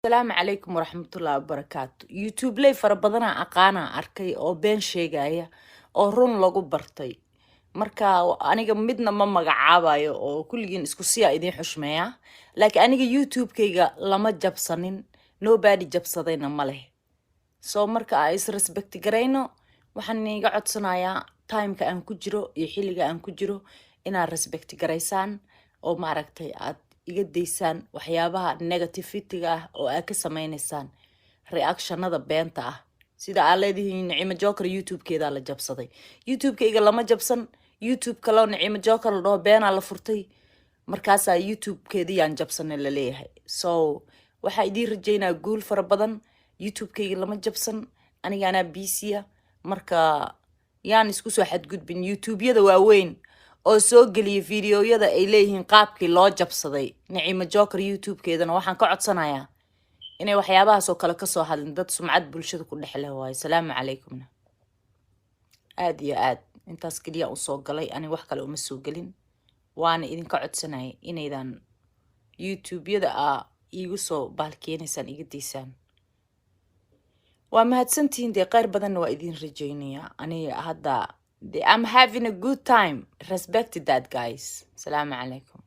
السلام عليكم ورحمة الله وبركاته. يوتيوب لي فربضنا أقانا أركي أو بين شيء أو رون لغو برتي marka aniga midna ma magacaabayo oo kulligeen isku si ay idin xushmeeya laakiin aniga youtube-kayga lama jabsanin nobody jabsadayna ma leh soo marka ay is respect gareyno waxaan iga codsanayaa time-ka aan ku jiro iyo xilliga aan ku jiro inaad respect gareysaan oo maaragtay aad iga deysaan waxyaabaha negativity-ga ah oo aad ka sameynaysaan reaction-nada beenta ah sida aad leedihiin Nicimo Joker youtube-keeda la jabsaday youtube-kayga lama jabsan youtube kaloo Nicimo Joker la dhaho beena la furtay markaasaa youtube-keedii aan jabsanay la leeyahay so waxaa idin rajaynaa guul fara badan youtube-kayga lama jabsan anigaana busy-a marka yaan isku soo xadgudbin youtube-yada waaweyn oo soo geliya fiidiyoyada ay leeyihiin qaabkii loo jabsaday Nicimo Joker youtube-keedana waxaan ka codsanayaa inay waxyaabahaas oo kale ka soo hadlin dad sumcad bulshada ku dhexleh waay salaamu calaykum aad iyo aad intaas kaliya u soo galay ani wax kale uma soo gelin waana idinka codsanay inaydan youtube-yada iigu soo baalkeenaysaan iga deysaan waa mahadsantihiin dee qayr badanna waa idin rajaynayaa aniga hadda I'm having a good time respect that guys salaamu calaykum